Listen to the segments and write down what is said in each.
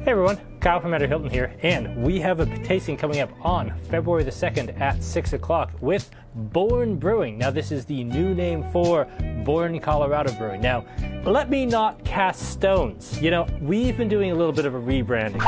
Hey everyone, Kyle from Eder Hilton here, and we have a tasting coming up on February the 2nd at 6 o'clock with Born Brewing. Now this is the new name for Born Colorado Brewing. Now, let me not cast stones. You know, we've been doing a little bit of a rebranding.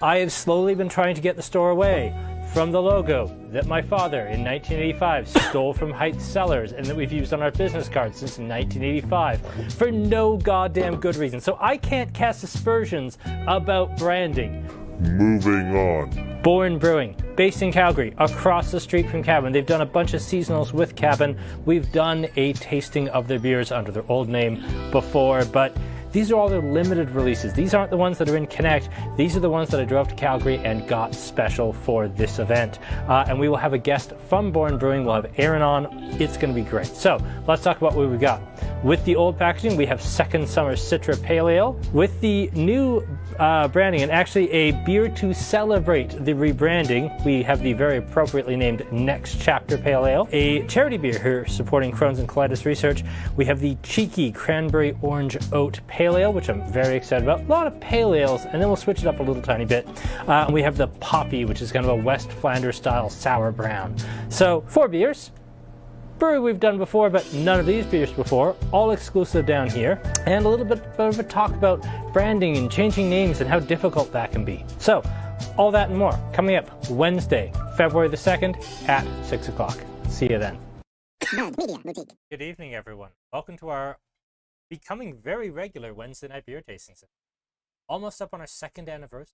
I have slowly been trying to get the store away from the logo that my father in 1985 stole from Heights Cellars and that we've used on our business cards since 1985 for no goddamn good reason. So I can't cast aspersions about branding. Moving on. Born Brewing, based in Calgary, across the street from Cabin. They've done a bunch of seasonals with Cabin. We've done a tasting of their beers under their old name before, but these are all their limited releases. These aren't the ones that are in Connect. These are the ones that I drove to Calgary and got special for this event. And we will have a guest from Born Brewing. We'll have Erin on. It's going to be great. So let's talk about what we got. With the old packaging, we have Second Summer Citra Pale Ale. With the new branding, and actually a beer to celebrate the rebranding, we have the very appropriately named Next Chapter Pale Ale. A charity beer here supporting Crohn's and colitis research. We have the cheeky Cranberry Orange Oat Pale Ale, which I'm very excited about. A lot of pale ales, and then we'll switch it up a little tiny bit. And we have the Poppy, which is kind of a West Flanders style sour brown. So 4 beers. Brewery we've done before, but none of these beers before, all exclusive down here, and a little bit of a talk about branding and changing names and how difficult that can be. So, all that and more coming up Wednesday, February the 2nd at 6 o'clock. See you then. Good evening, everyone. Welcome to our becoming very regular Wednesday night beer tastings. Almost up on our 2nd anniversary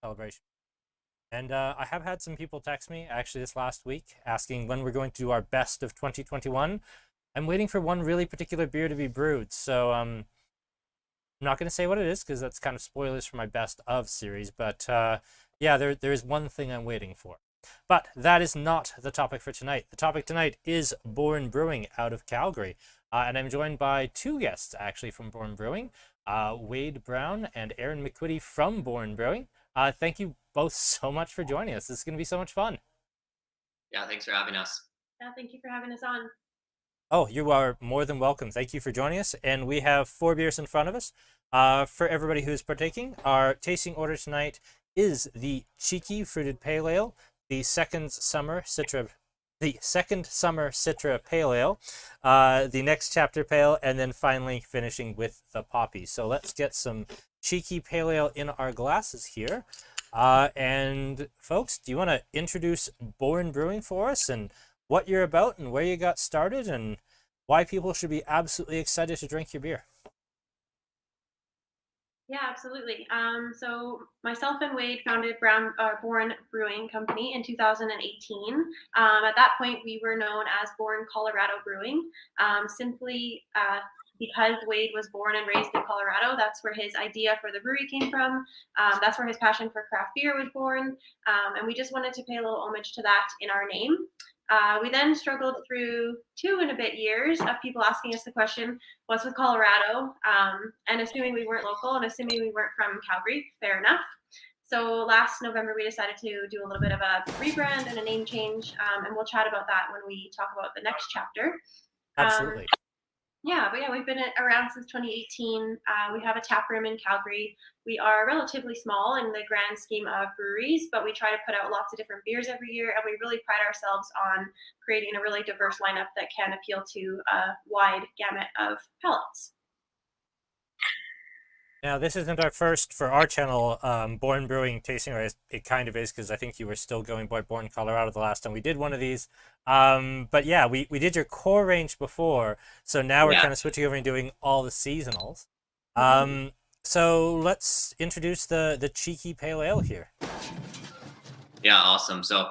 celebration. And I have had some people text me, actually this last week, asking when we're going to do our best of 2021. I'm waiting for one really particular beer to be brewed, so I'm not going to say what it is, because that's kind of spoilers for my best of series, but yeah, there is one thing I'm waiting for. But that is not the topic for tonight. The topic tonight is Born Brewing out of Calgary, and I'm joined by 2 guests, actually, from Born Brewing, Wade Broun and Erin McQuitty from Born Brewing. Thank you both so much for joining us. This is going to be so much fun. Yeah, thanks for having us. Yeah, thank you for having us on. Oh, you are more than welcome. Thank you for joining us. And we have 4 beers in front of us. For everybody who's partaking, our tasting order tonight is the Cheeky Fruited Pale Ale, the Second Summer Citra Pale Ale, the Next Chapter Pale, and then finally finishing with the Poppy. So let's get some Cheeky Pale Ale in our glasses here. And folks, do you want to introduce Born Brewing for us and what you're about and where you got started and why people should be absolutely excited to drink your beer? Yeah, absolutely. So myself and Wade founded Born Brewing Company in 2018. At that point, we were known as Born Colorado Brewing, simply because Wade was born and raised in Colorado. That's where his idea for the brewery came from. That's where his passion for craft beer was born. And we just wanted to pay a little homage to that in our name. We then struggled through 2 and a bit years of people asking us the question, what's with Colorado? And assuming we weren't local and assuming we weren't from Calgary, fair enough. So last November, we decided to do a little bit of a rebrand and a name change. And we'll chat about that when we talk about the next chapter. Absolutely. Yeah, but yeah, we've been around since 2018. We have a tap room in Calgary. We are relatively small in the grand scheme of breweries, but we try to put out lots of different beers every year, and we really pride ourselves on creating a really diverse lineup that can appeal to a wide gamut of palates. Now, this isn't our first, for our channel, Born Brewing tasting, or it kind of is, because I think you were still going by Born Colorado the last time we did one of these. But yeah, we did your core range before, so now we're kind of switching over and doing all the seasonals. So let's introduce the Cheeky Pale Ale here. Yeah, awesome. So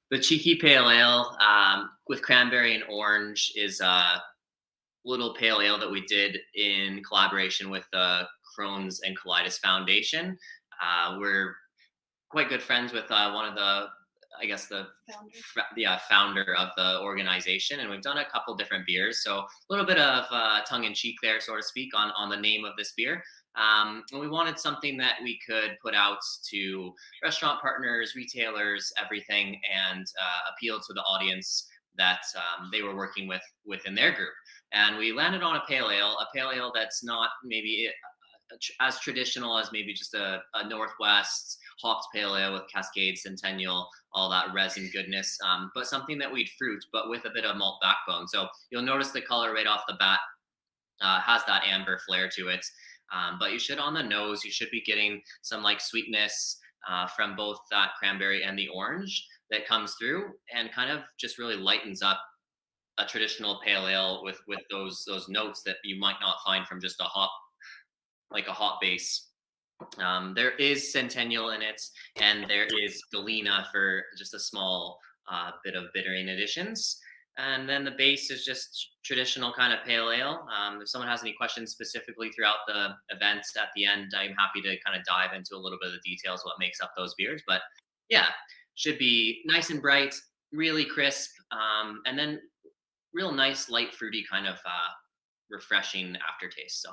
the Cheeky Pale Ale with cranberry and orange is a little pale ale that we did in collaboration with the Crohn's and Colitis Foundation. We're quite good friends with one of the, I guess, the founder of the organization, and we've done a couple different beers. So a little bit of tongue-in-cheek there, so to speak, on the name of this beer. And we wanted something that we could put out to restaurant partners, retailers, everything, and appeal to the audience that they were working with within their group. And we landed on a pale ale that's not maybe as traditional as maybe just a Northwest hopped pale ale with Cascade, Centennial, all that resin goodness, but something that we'd fruit, but with a bit of malt backbone. So you'll notice the color right off the bat has that amber flair to it. But you should, on the nose, you should be getting some like sweetness from both that cranberry and the orange that comes through and kind of just really lightens up a traditional pale ale with those notes that you might not find from just a hop base. There is Centennial in it, and there is Galena for just a small bit of bittering additions. And then the base is just traditional kind of pale ale. If someone has any questions specifically throughout the events at the end, I'm happy to kind of dive into a little bit of the details, what makes up those beers. But yeah, should be nice and bright, really crisp, and then real nice, light, fruity kind of refreshing aftertaste. So.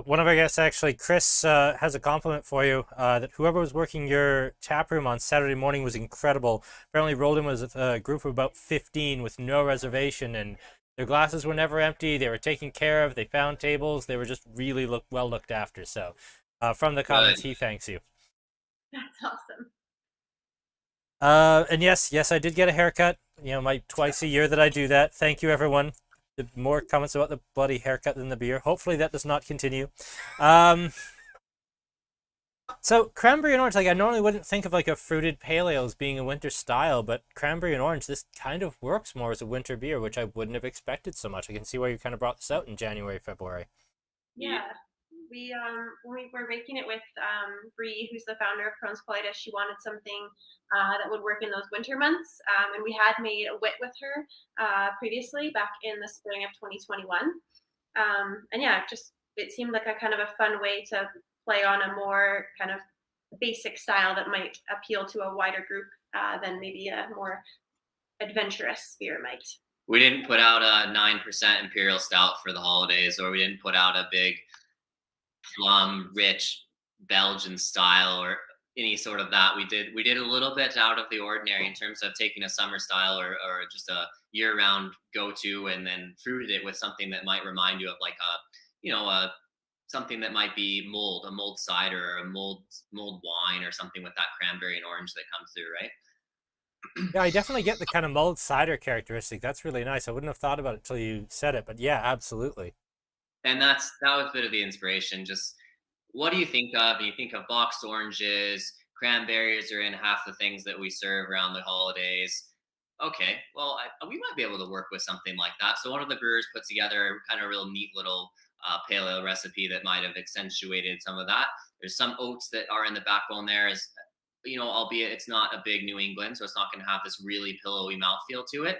One of our guests, actually, Chris, has a compliment for you. That whoever was working your tap room on Saturday morning was incredible. Apparently, Roldan was with a group of about 15 with no reservation, and their glasses were never empty. They were taken care of. They found tables. They were just really well looked after. So, from the comments, he thanks you. That's awesome. And yes, I did get a haircut. My twice a year that I do that. Thank you, everyone. More comments about the bloody haircut than the beer. Hopefully that does not continue. So cranberry and orange, like I normally wouldn't think of like a fruited pale ale as being a winter style, but cranberry and orange, this kind of works more as a winter beer, which I wouldn't have expected so much. I can see why you kind of brought this out in January, February. Yeah. We when we were making it with Bree, who's the founder of Crohn's colitis, she wanted something that would work in those winter months, and we had made a wit with her previously back in the spring of 2021, and yeah, it seemed like a kind of a fun way to play on a more kind of basic style that might appeal to a wider group than maybe a more adventurous beer might. We didn't put out a 9% Imperial Stout for the holidays, or we didn't put out a big rich Belgian style or any sort of that. We did a little bit out of the ordinary in terms of taking a summer style or just a year-round go-to and then fruited it with something that might remind you of like something that might be a mold cider or a mold wine or something with that cranberry and orange that comes through, right? Yeah, I definitely get the kind of mulled cider characteristic. That's really nice. I wouldn't have thought about it until you said it, but yeah, absolutely. And that was a bit of the inspiration. Just what do you think of? And you think of boxed oranges, cranberries are in half the things that we serve around the holidays. Okay, well, we might be able to work with something like that. So one of the brewers put together kind of a real neat little pale ale recipe that might have accentuated some of that. There's some oats that are in the backbone there, as albeit it's not a big New England, so it's not going to have this really pillowy mouthfeel to it.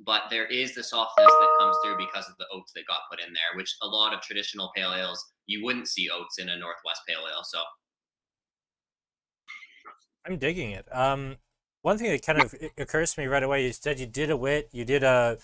But there is the softness that comes through because of the oats that got put in there, which a lot of traditional pale ales, you wouldn't see oats in a Northwest pale ale. So I'm digging it. One thing that kind of occurs to me right away, you said you did a wit, you did a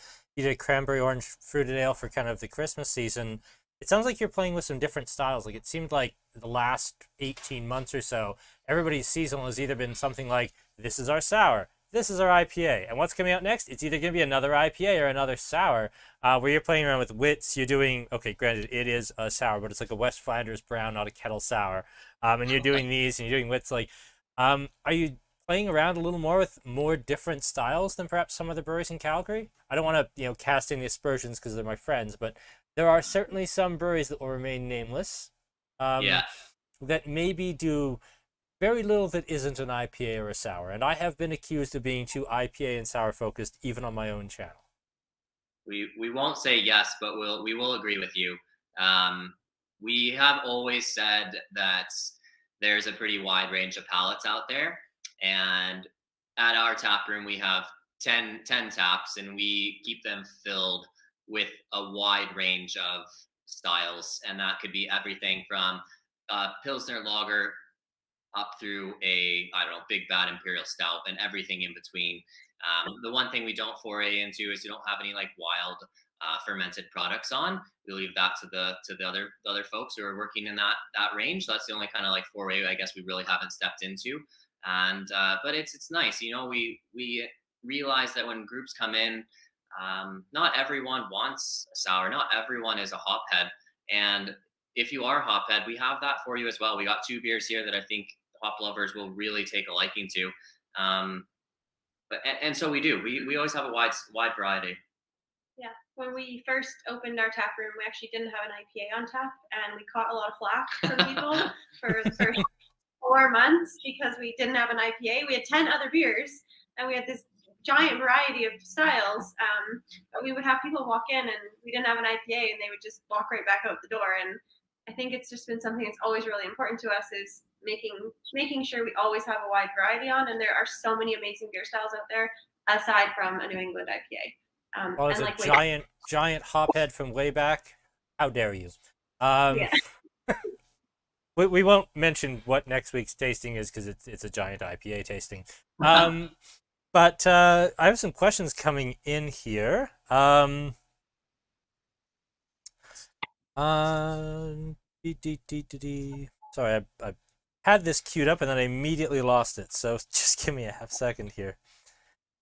cranberry orange fruited ale for kind of the Christmas season. It sounds like you're playing with some different styles. Like it seemed like the last 18 months or so, everybody's seasonal has either been something like, this is our sour, this is our IPA, and what's coming out next? It's either going to be another IPA or another sour, where you're playing around with wits. You're doing, okay, granted, it is a sour, but it's like a Westlanders Brown, not a Kettle sour. And you're doing these, and you're doing wits. Like, are you playing around a little more with more different styles than perhaps some of the breweries in Calgary? I don't want to, cast any aspersions because they're my friends, but there are certainly some breweries that will remain nameless. That maybe do very little that isn't an IPA or a sour, and I have been accused of being too IPA and sour focused even on my own channel. We won't say yes, but we will agree with you. We have always said that there's a pretty wide range of palates out there, and at our tap room we have 10 taps, and we keep them filled with a wide range of styles, and that could be everything from Pilsner Lager up through a big bad Imperial Stout and everything in between. The one thing we don't foray into is you don't have any like wild fermented products on. We leave that to the other folks who are working in that range. That's the only kind of like foray I guess we really haven't stepped into. And but it's nice, we realize that when groups come in, not everyone wants a sour. Not everyone is a hophead. And if you are a hophead, we have that for you as well. We got 2 beers here that I think hop lovers will really take a liking to. And so we do. We always have a wide variety. Yeah, when we first opened our tap room, we actually didn't have an IPA on tap, and we caught a lot of flack from people for the first 4 months because we didn't have an IPA. We had 10 other beers, and we had this giant variety of styles. But we would have people walk in, and we didn't have an IPA, and they would just walk right back out the door. And I think it's just been something that's always really important to us is making sure we always have a wide variety on. And there are so many amazing beer styles out there aside from a New England IPA. Oh, it's a giant hophead from way back. How dare you? Yeah. We won't mention what next week's tasting is because it's a giant IPA tasting. But I have some questions coming in here. Sorry, I had this queued up and then I immediately lost it. So just give me a half second here.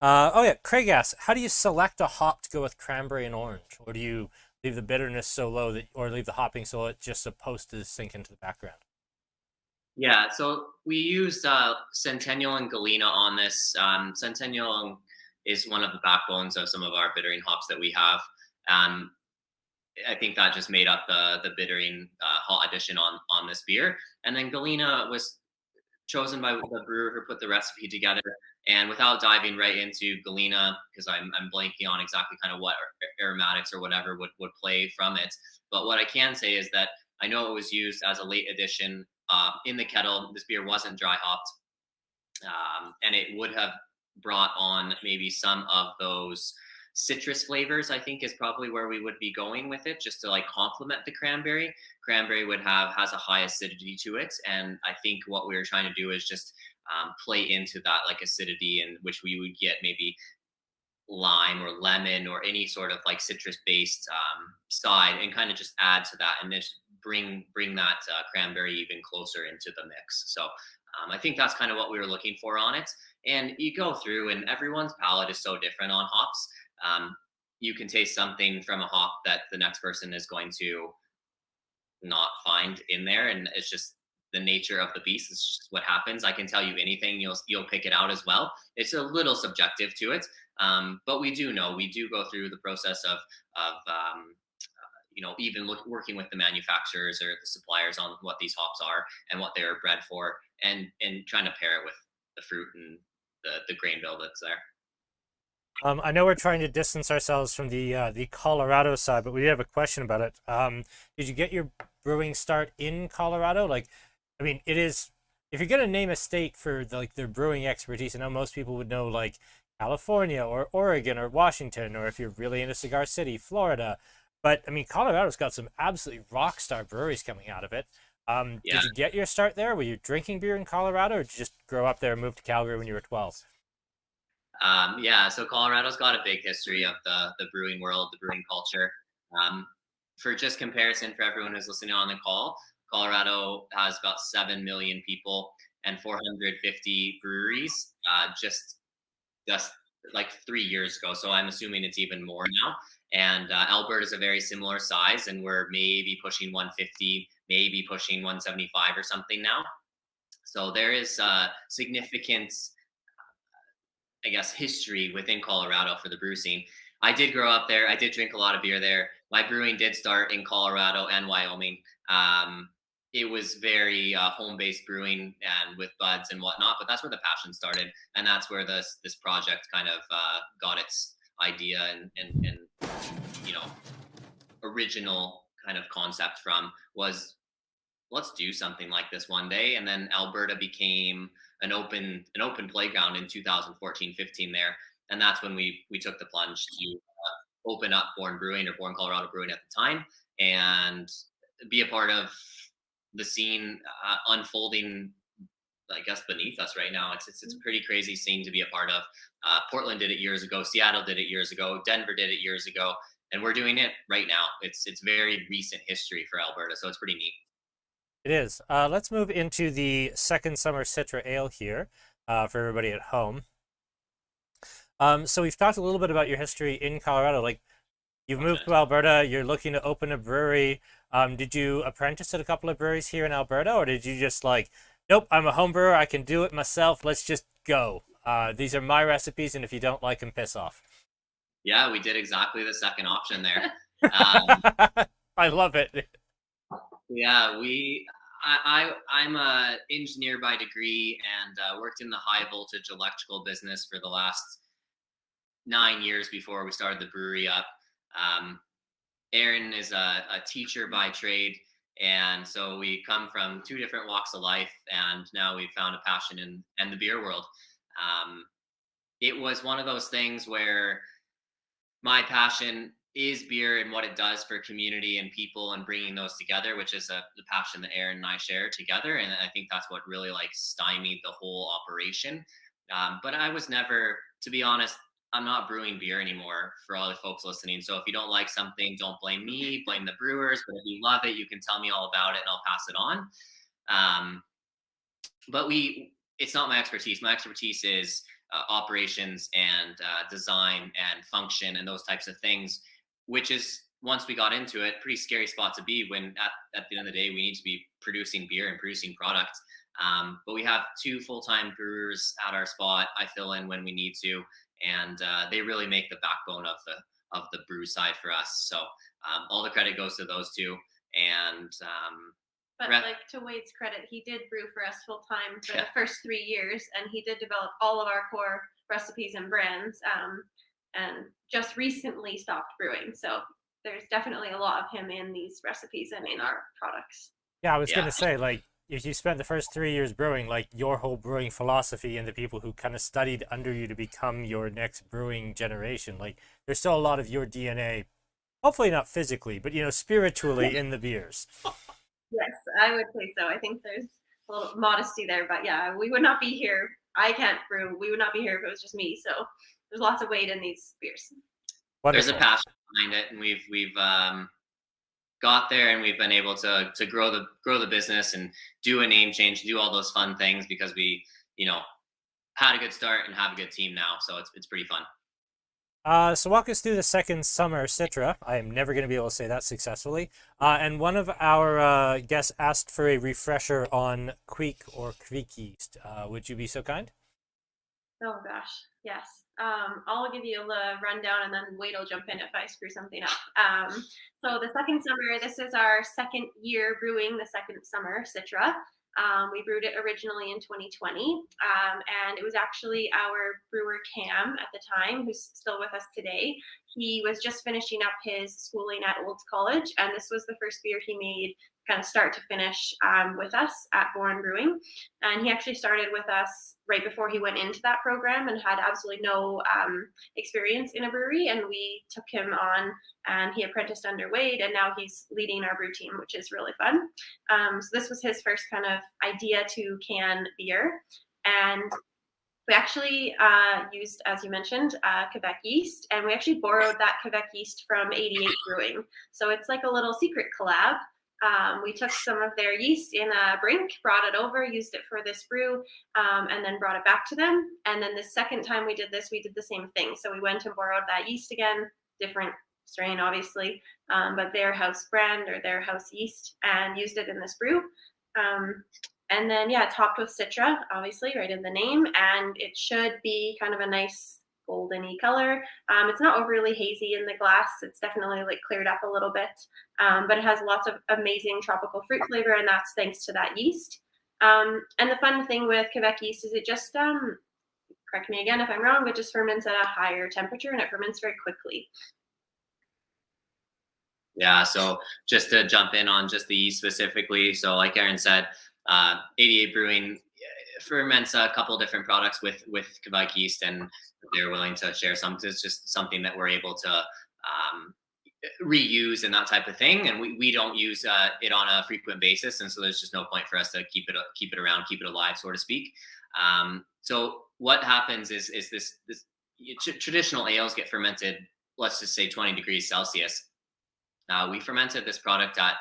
Oh yeah, Craig asks, how do you select a hop to go with cranberry and orange? Or do you leave the bitterness so low that, or leave the hopping so it's just supposed to sink into the background? Yeah, so we used Centennial and Galena on this. Centennial is one of the backbones of some of our bittering hops that we have. I think that just made up the bittering hot addition on this beer. And then Galena was chosen by the brewer who put the recipe together. And without diving right into Galena, because I'm blanking on exactly kind of what aromatics or whatever would play from it. But what I can say is that I know it was used as a late addition in the kettle. This beer wasn't dry hopped, and it would have brought on maybe some of those citrus flavors. I think is probably where we would be going with it, just to like complement the cranberry. Cranberry has a high acidity to it, and I think what we were trying to do is just play into that like acidity, in which we would get maybe lime or lemon or any sort of like citrus based side, and kind of just add to that and just bring that cranberry even closer into the mix. So I think that's kind of what we were looking for on it. And you go through, and everyone's palate is so different on hops. You can taste something from a hop that the next person is going to not find in there, and it's just the nature of the beast. It's just what happens. I can tell you anything, you'll pick it out as well. It's a little subjective to it, but we do go through the process of even working with the manufacturers or the suppliers on what these hops are and what they're bred for, and trying to pair it with the fruit and the grain bill that's there. I know we're trying to distance ourselves from the Colorado side, but we have a question about it. Did you get your brewing start in Colorado? Like, I mean, it is, if you're gonna name a state for their brewing expertise, I know most people would know like California or Oregon or Washington, or if you're really into Cigar City, Florida. But I mean, Colorado's got some absolutely rock star breweries coming out of it. Did you get your start there? Were you drinking beer in Colorado, or did you just grow up there and move to Calgary when you were 12? So Colorado's got a big history of the brewing world, the brewing culture. For just comparison, for everyone who's listening on the call, Colorado has about 7 million people and 450 breweries just like 3 years ago. So I'm assuming it's even more now. And Alberta is a very similar size, and we're maybe pushing 150, maybe pushing 175 or something now. So there is significant, I guess, history within Colorado for the brew scene. I did grow up there. I did drink a lot of beer there. My brewing did start in Colorado and Wyoming. It was very home-based brewing and with buds and whatnot, but that's where the passion started, and that's where this project kind of got its idea and original kind of concept from, was let's do something like this one day. And then Alberta became an open playground in 2014-15 there, and that's when we took the plunge to open up Born Brewing, or Born Colorado Brewing at the time, and be a part of the scene unfolding, I guess, beneath us right now. It's a pretty crazy scene to be a part of. Portland did it years ago. Seattle did it years ago. Denver did it years ago, and we're doing it right now. It's very recent history for Alberta, so it's pretty neat. It is. Let's move into the second summer Citra Ale here for everybody at home. So we've talked a little bit about your history in Colorado. Like, you've moved to Alberta, you're looking to open a brewery. Did you apprentice at a couple of breweries here in Alberta, or did you just like, nope, I'm a home brewer, I can do it myself, let's just go. These are my recipes, and if you don't like them, piss off. Yeah, we did exactly the second option there. I love it. Yeah, I'm a engineer by degree and worked in the high voltage electrical business for the last 9 years before we started the brewery up. Erin is a teacher by trade, and so we come from two different walks of life, and now we've found a passion in the beer world. It was one of those things where my passion is beer and what it does for community and people and bringing those together, which is the passion that Erin and I share together. And I think that's what really like stymied the whole operation. But I was never, to be honest, I'm not brewing beer anymore for all the folks listening. So if you don't like something, don't blame me, blame the brewers. But if you love it, you can tell me all about it and I'll pass it on. But it's not my expertise. My expertise is operations and design and function and those types of things, which is, once we got into it, pretty scary spot to be when at the end of the day, we need to be producing beer and producing product. But we have 2 full-time brewers at our spot. I fill in when we need to, and they really make the backbone of the brew side for us. So all the credit goes to those 2. And but like, to Wade's credit, he did brew for us full time for the first 3 years, and he did develop all of our core recipes and brands, and just recently stopped brewing. So there's definitely a lot of him in these recipes and in our products. Yeah, I was going to say, like, if you spent the first 3 years brewing, like your whole brewing philosophy and the people who kind of studied under you to become your next brewing generation, like, there's still a lot of your DNA, hopefully not physically, but, spiritually in the beers. Yes, I would say so. I think there's a little modesty there, but yeah, we would not be here. I can't brew. We would not be here if it was just me. So there's lots of weight in these beers. There's a passion behind it, and we've got there, and we've been able to grow the business and do a name change, do all those fun things, because we had a good start and have a good team now. So it's pretty fun. So walk us through the second summer Citra. I am never going to be able to say that successfully. And one of our guests asked for a refresher on Queek or Creek yeast. Would you be so kind? Oh gosh, yes. I'll give you a rundown, and then Wade will jump in if I screw something up. So the second summer, this is our second year brewing the second summer Citra. We brewed it originally in 2020, and it was actually our brewer Cam at the time, who's still with us today. He was just finishing up his schooling at Olds College, and this was the first beer he made kind of start to finish with us at Born Brewing. And he actually started with us right before he went into that program and had absolutely no experience in a brewery. And we took him on, and he apprenticed under Wade, and now he's leading our brew team, which is really fun. So this was his first kind of idea to can beer. And we actually used, as you mentioned, Quebec yeast, and we actually borrowed that Quebec yeast from 88 Brewing. So it's like a little secret collab. We took some of their yeast in a brink, brought it over, used it for this brew, and then brought it back to them. And then the second time we did this, we did the same thing. So we went and borrowed that yeast again, different strain, obviously, but their house brand or their house yeast, and used it in this brew. And then, topped with Citra, obviously, right in the name. And it should be kind of a nice golden-y color. It's not overly hazy in the glass. It's definitely like cleared up a little bit, but it has lots of amazing tropical fruit flavor, and that's thanks to that yeast. And the fun thing with Quebec yeast is it just, correct me again if I'm wrong, but just ferments at a higher temperature, and it ferments very quickly. Yeah, so just to jump in on just the yeast specifically, so like Erin said, 88 Brewing ferments a couple different products with Quebec yeast, and they're willing to share some. It's just something that we're able to reuse and that type of thing, and we don't use it on a frequent basis, and so there's just no point for us to keep it around, keep it alive, so to speak. So what happens is this traditional ales get fermented, let's just say 20 degrees Celsius. We fermented this product at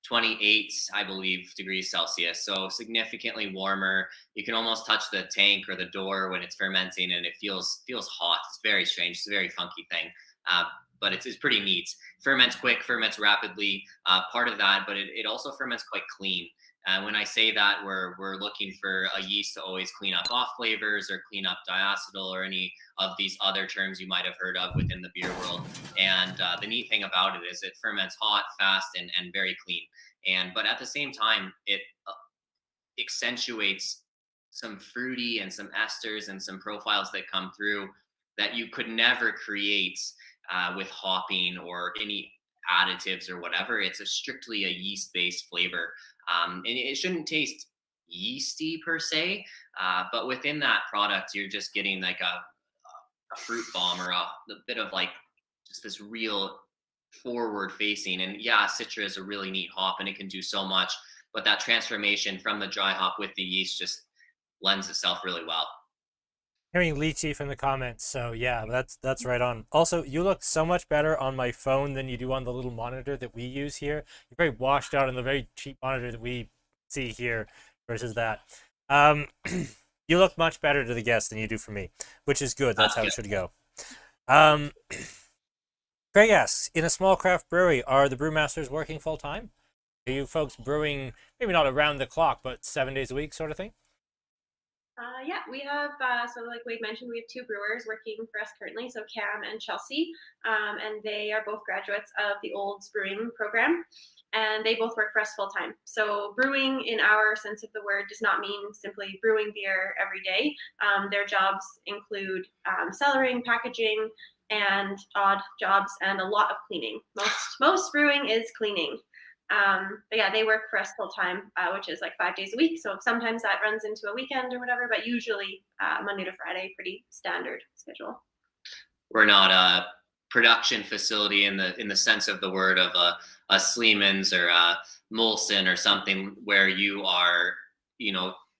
28, I believe, degrees Celsius. So significantly warmer. You can almost touch the tank or the door when it's fermenting, and it feels hot. It's very strange. It's a very funky thing. But it's pretty neat. Ferments quick, ferments rapidly, part of that, but it also ferments quite clean. And when I say that, we're looking for a yeast to always clean up off flavors or clean up diacetyl or any of these other terms you might have heard of within the beer world. And the neat thing about it is it ferments hot, fast, and very clean. But at the same time, it accentuates some fruity and some esters and some profiles that come through that you could never create with hopping or any additives or whatever. It's strictly a yeast-based flavor. And it shouldn't taste yeasty per se, but within that product, you're just getting like a fruit bomb or a bit of like just this real forward facing. And yeah, Citra is a really neat hop and it can do so much, but that transformation from the dry hop with the yeast just lends itself really well. Hearing Lychee from the comments, so yeah, that's right on. Also, you look so much better on my phone than you do on the little monitor that we use here. You're very washed out on the very cheap monitor that we see here versus that. You look much better to the guests than you do for me, which is good. That's how it should go. Craig asks, in a small craft brewery, are the brewmasters working full time? Are you folks brewing, maybe not around the clock, but 7 days a week sort of thing? Yeah, we have, so like Wade mentioned, we have two brewers working for us currently, so Cam and Chelsea, and they are both graduates of the Olds Brewing program, and they both work for us full time. So brewing in our sense of the word does not mean simply brewing beer every day. Their jobs include cellaring, packaging, and odd jobs, and a lot of cleaning. Most brewing is cleaning. But yeah, they work for us full time, which is like 5 days a week. So sometimes that runs into a weekend or whatever, but usually Monday to Friday, pretty standard schedule. We're not a production facility in the sense of the word of a Sleeman's or a Molson or something where you are,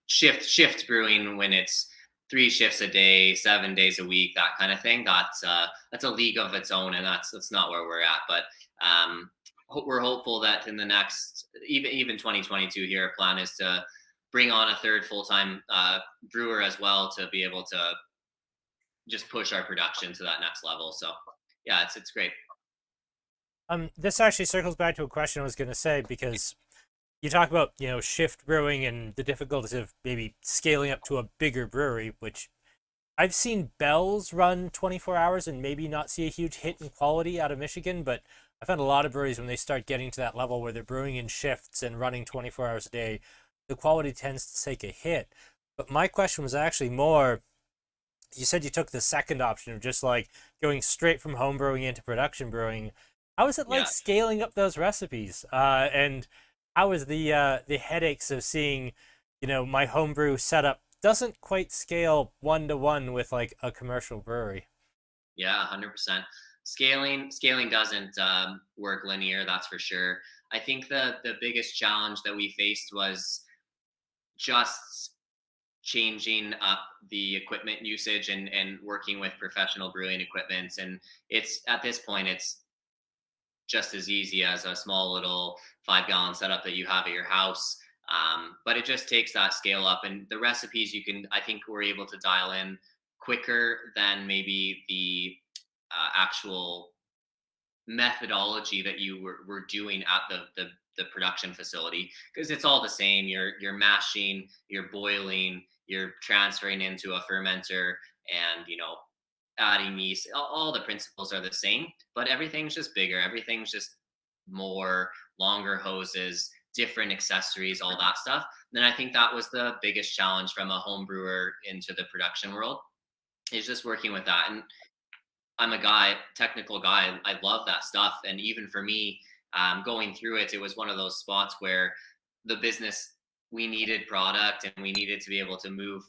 shift brewing when it's 3 shifts a day, 7 days a week, that kind of thing. That's a league of its own, and that's not where we're at. But we're hopeful that in the next, even 2022 here, our plan is to bring on a third full-time brewer as well to be able to just push our production to that next level. So yeah, it's great. This actually circles back to a question I was going to say, because you talk about, shift brewing and the difficulties of maybe scaling up to a bigger brewery, which I've seen Bell's run 24 hours and maybe not see a huge hit in quality out of Michigan, but I found a lot of breweries, when they start getting to that level where they're brewing in shifts and running 24 hours a day, the quality tends to take a hit. But my question was actually more, you said you took the second option of just like going straight from home brewing into production brewing. How is it like scaling up those recipes? And how is the headaches of seeing, my homebrew setup doesn't quite scale 1-to-1 with like a commercial brewery? Yeah, 100%. Scaling doesn't work linear, that's for sure. I think the biggest challenge that we faced was just changing up the equipment usage and working with professional brewing equipment. And it's at this point, it's just as easy as a small little 5-gallon setup that you have at your house. But it just takes that scale up, and the recipes I think we're able to dial in quicker than maybe the actual methodology that you were doing at the production facility, because it's all the same. You're mashing, you're boiling, you're transferring into a fermenter, and adding yeast. All the principles are the same, but everything's just bigger. Everything's just more, longer hoses, different accessories, all that stuff. Then I think that was the biggest challenge from a home brewer into the production world, is just working with that. And I'm a technical guy. I love that stuff. And even for me, going through it, it was one of those spots where the business, we needed product and we needed to be able to move,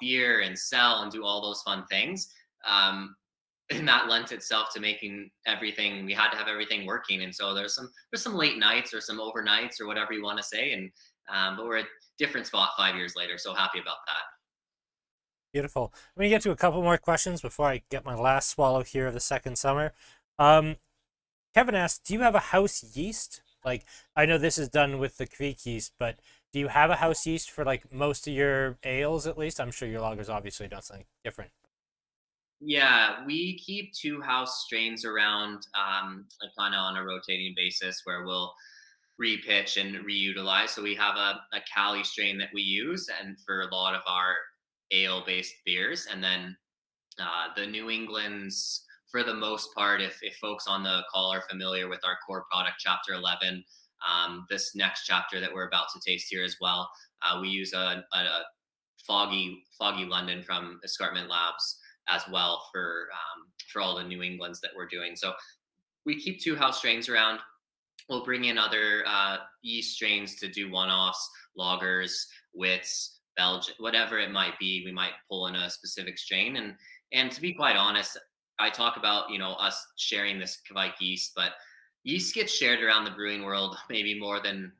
beer and sell and do all those fun things. And that lent itself to making everything, we had to have everything working. And so there's some late nights or some overnights or whatever you want to say. And, but we're at a different spot 5 years later. So happy about that. Beautiful. I'm going to get to a couple more questions before I get my last swallow here of the second summer. Kevin asked, do you have a house yeast? Like, I know this is done with the creek yeast, but do you have a house yeast for like most of your ales at least? I'm sure your lagers obviously done something different. Yeah, we keep two house strains around, like kind of on a rotating basis where we'll repitch and reutilize. So we have a Cali strain that we use, and for a lot of our ale-based beers, and then the New England's for the most part. If folks on the call are familiar with our core product, Chapter 11, this next chapter that we're about to taste here as well, we use a foggy London from Escarpment Labs as well for all the New Englands that we're doing. So we keep two house strains around. We'll bring in other yeast strains to do one-offs, lagers, wits, Belgian, whatever it might be. We might pull in a specific strain, and to be quite honest, I talk about us sharing this Kvike yeast, but yeast gets shared around the brewing world maybe more than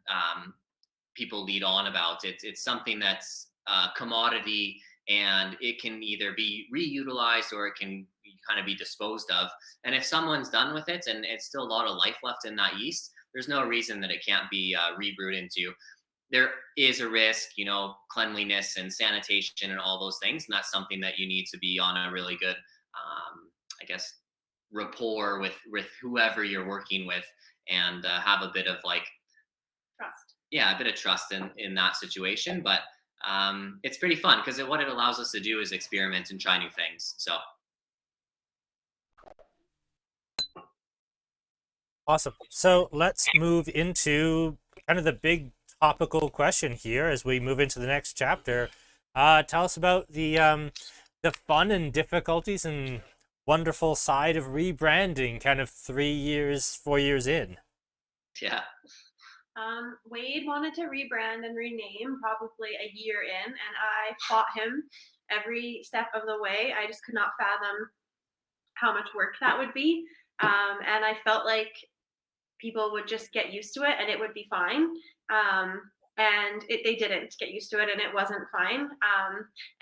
people lead on about. It's something that's a commodity, and it can either be reutilized or it can kind of be disposed of. And if someone's done with it and it's still a lot of life left in that yeast, there's no reason that it can't be rebrewed into. There is a risk, cleanliness and sanitation and all those things. And that's something that you need to be on a really good, I guess, rapport with whoever you're working with, and have a bit of like Trust. Yeah, a bit of trust in that situation. But it's pretty fun because what it allows us to do is experiment and try new things. So Awesome. So let's move into kind of the big topical question here as we move into the next chapter. Tell us about the fun and difficulties and wonderful side of rebranding, kind of 4 years in. yeah. Wade wanted to rebrand and rename probably a year in, and I fought him every step of the way. I just could not fathom how much work that would be. And I felt like people would just get used to it and it would be fine. And they didn't get used to it, and it wasn't fine.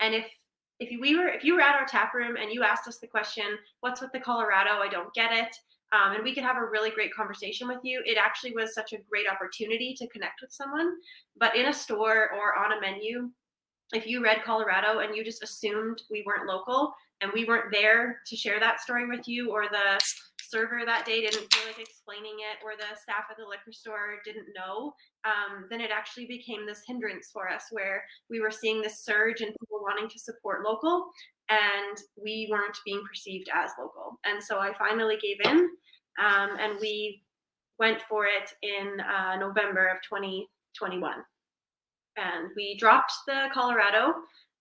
And if you were at our tap room and you asked us the question, "What's with the Colorado? I don't get it." And we could have a really great conversation with you. It actually was such a great opportunity to connect with someone. But in a store or on a menu, if you read Colorado and you just assumed we weren't local and we weren't there to share that story with you, or the server that day didn't feel like explaining it, or the staff at the liquor store didn't know, then it actually became this hindrance for us, where we were seeing this surge in people wanting to support local, and we weren't being perceived as local. And so I finally gave in, and we went for it in November of 2021. And we dropped the Colorado.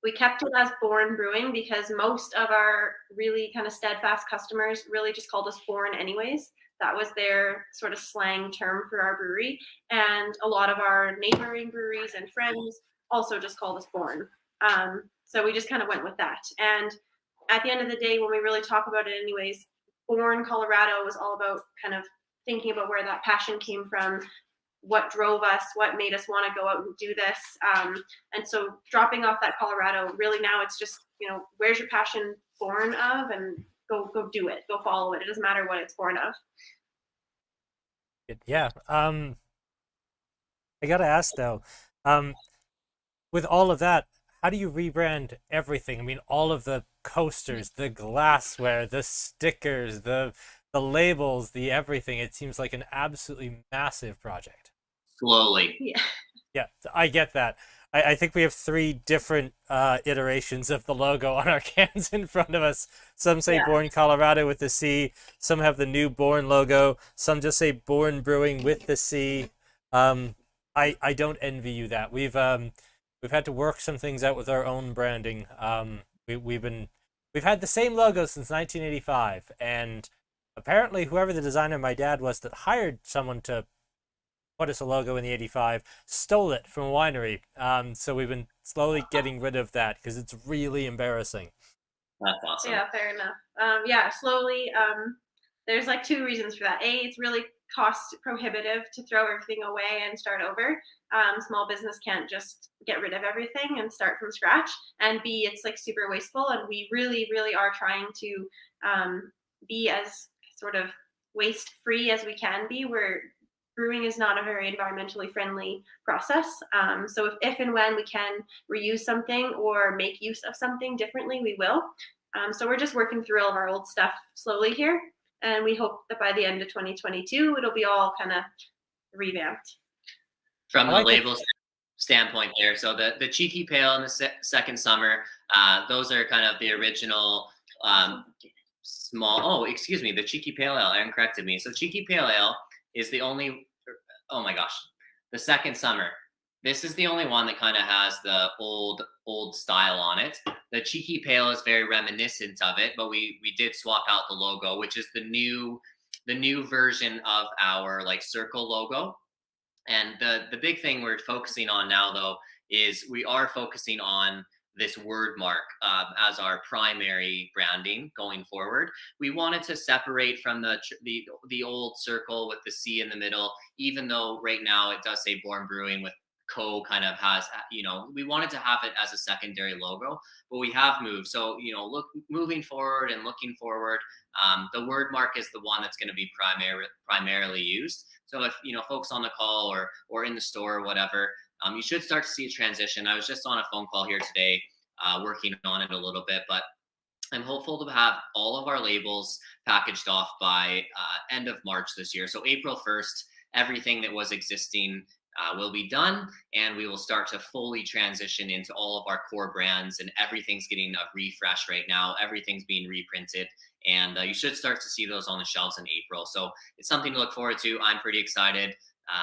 We kept it as Born Brewing because most of our really kind of steadfast customers really just called us Born anyways. That was their sort of slang term for our brewery. And a lot of our neighboring breweries and friends also just called us Born. So we just kind of went with that. And at the end of the day, when we really talk about it anyways, Born Colorado was all about kind of thinking about where that passion came from, what drove us, what made us want to go out and do this. And so dropping off that Colorado, really now it's just, where's your passion born of, and go do it, go follow it. It doesn't matter what it's born of. Yeah. I got to ask though, with all of that, how do you rebrand everything? I mean, all of the coasters, the glassware, the stickers, the labels, the everything. It seems like an absolutely massive project. Slowly. Yeah, I get that. I think we have 3 different iterations of the logo on our cans in front of us. Some say Born Colorado with the C. Some have the new Born logo. Some just say Born Brewing with the C. I don't envy you that. We've had to work some things out with our own branding. We've had the same logo since 1985, and apparently whoever the designer my dad was that hired someone to put us a logo in the 85 stole it from a winery. So we've been slowly getting rid of that because it's really embarrassing. That's awesome. Yeah, fair enough. Slowly. There's like 2 reasons for that. A, it's really cost prohibitive to throw everything away and start over. Small business can't just get rid of everything and start from scratch. And B, it's like super wasteful, and we really, really are trying to be as sort of waste free as we can be. We're brewing is not a very environmentally friendly process. So if and when we can reuse something or make use of something differently, we will. So we're just working through all of our old stuff slowly here. And we hope that by the end of 2022, it'll be all kind of revamped. From the labels standpoint there, so the Cheeky Pale and the Second Summer, those are kind of the original small, the Cheeky Pale Ale, Erin corrected me. So Cheeky Pale Ale is the only, oh my gosh, the Second Summer. This is the only one that kind of has the old style on it. The Cheeky Pale is very reminiscent of it, but we did swap out the logo, which is the new version of our like circle logo. And the big thing we're focusing on now, though, is we are focusing on this word mark as our primary branding going forward. We wanted to separate from the old circle with the C in the middle, even though right now it does say Born Brewing with Co kind of has, we wanted to have it as a secondary logo, but we have moved. So, moving forward and looking forward, the word mark is the one that's going to be primarily used. So if, folks on the call or in the store or whatever, you should start to see a transition. I was just on a phone call here today, working on it a little bit, but I'm hopeful to have all of our labels packaged off by end of March this year. So April 1st, everything that was existing will be done, and we will start to fully transition into all of our core brands, and everything's getting a refresh right now. Everything's being reprinted, and you should start to see those on the shelves in April. So it's something to look forward to. I'm pretty excited.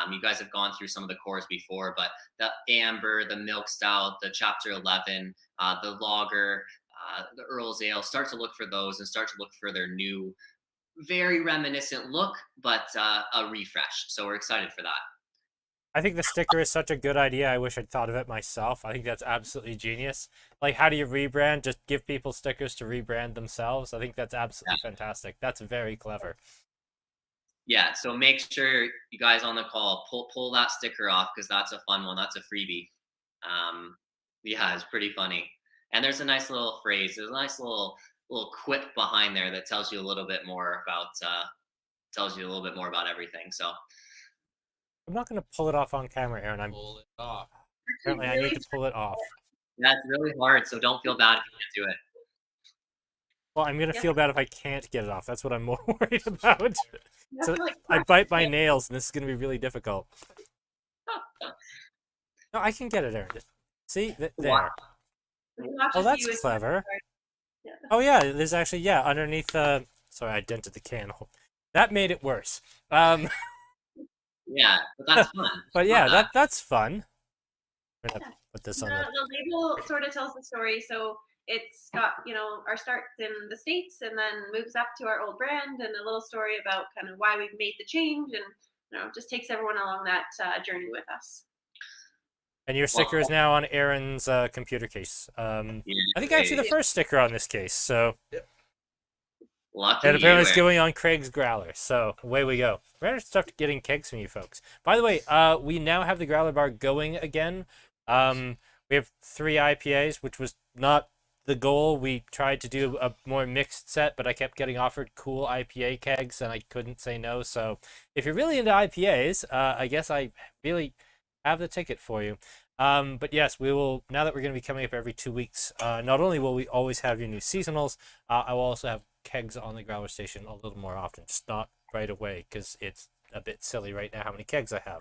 You guys have gone through some of the cores before, but the Amber, the Milk Stout, the Chapter 11, the Lager, the Earl's Ale, start to look for those and start to look for their new, very reminiscent look, but a refresh. So we're excited for that. I think the sticker is such a good idea. I wish I'd thought of it myself. I think that's absolutely genius. Like, how do you rebrand? Just give people stickers to rebrand themselves. I think that's absolutely fantastic. That's very clever. Yeah, so make sure you guys on the call pull that sticker off, because that's a fun one. That's a freebie. Yeah, it's pretty funny. And there's a nice little phrase. There's a nice little quip behind there that tells you a little bit more about everything. So I'm not going to pull it off on camera, Erin. Pull it off. Apparently, I need to pull it off. That's really hard, so don't feel bad if you can't do it. Well, I'm going to feel bad if I can't get it off. That's what I'm more worried about. So I bite my nails, and this is going to be really difficult. No, I can get it, Erin. See? There. Wow. Oh, that's clever. Yeah. Oh, yeah, there's actually, underneath the... Sorry, I dented the can. That made it worse. Yeah, but that's fun. But yeah, that's fun. I'm gonna put this on the label sort of tells the story. So it's got, our start in the States and then moves up to our old brand and a little story about kind of why we've made the change, and just takes everyone along that journey with us. And your sticker is now on Erin's computer case. I think actually the first sticker on this case. So. Yep. And apparently it's going on Craig's growler, so away we go. We're going to start getting kegs from you folks. By the way, we now have the growler bar going again. We have 3 IPAs, which was not the goal. We tried to do a more mixed set, but I kept getting offered cool IPA kegs, and I couldn't say no. So if you're really into IPAs, I guess I really have the ticket for you. But yes, we will, now that we're going to be coming up every 2 weeks, not only will we always have your new seasonals, I will also have kegs on the growler station a little more often, just not right away, because it's a bit silly right now how many kegs I have.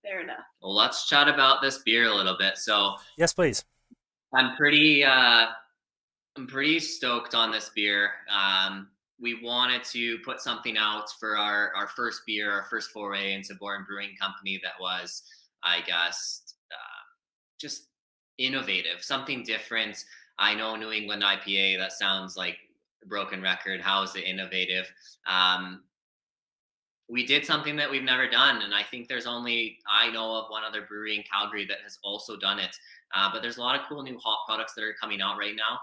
Fair enough. Well, let's chat about this beer a little bit. So yes, please. I'm pretty stoked on this beer. We wanted to put something out for our first beer, our first foray into Born Brewing Company that was, I guess, just innovative, something different. I know New England IPA, that sounds like a broken record. How is it innovative? We did something that we've never done, and I think I know of one other brewery in Calgary that has also done it. But there's a lot of cool new hop products that are coming out right now.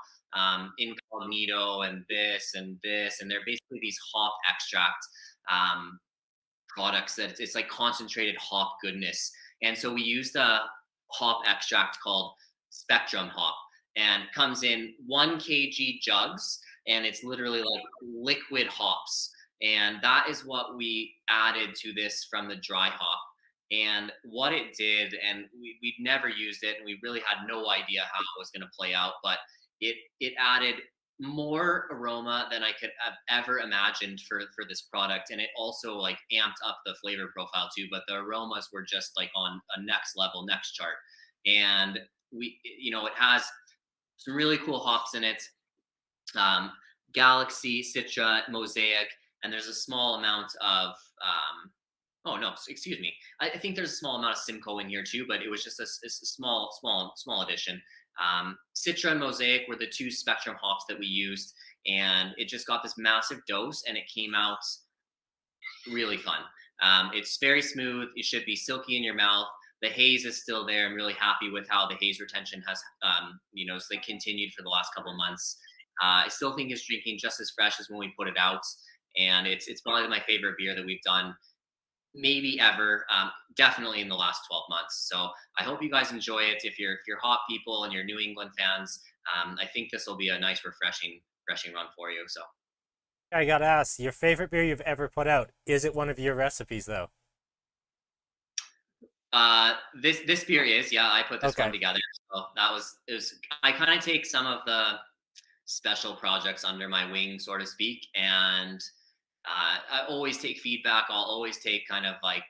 Incognito and this, and they're basically these hop extract products that it's like concentrated hop goodness. And so we used a hop extract called Spectrum Hop, and comes in 1 kg jugs, and it's literally like liquid hops. And that is what we added to this from the dry hop. And what it did, and we'd never used it, and we really had no idea how it was going to play out, but it added more aroma than I could have ever imagined for this product, and it also like amped up the flavor profile too. But the aromas were just like on a next level, next chart. And it has some really cool hops in it. Galaxy, Citra, Mosaic, and there's a small amount of oh no, excuse me. I think there's a small amount of Simcoe in here too, but it was just a small addition. Citra and Mosaic were the 2 spectrum hops that we used, and it just got this massive dose, and it came out really fun. It's very smooth. It should be silky in your mouth. The haze is still there. I'm really happy with how the haze retention has, so they continued for the last couple of months. I still think it's drinking just as fresh as when we put it out, and it's probably my favorite beer that we've done maybe ever, definitely in the last 12 months. So I hope you guys enjoy it. If you're hop people and you're New England fans, I think this will be a nice refreshing run for you. So I gotta ask, your favorite beer you've ever put out, is it one of your recipes though? This beer is, yeah, I put this one together. So it was I kind of take some of the special projects under my wing, so to speak, and I always take feedback. I'll always take kind of like,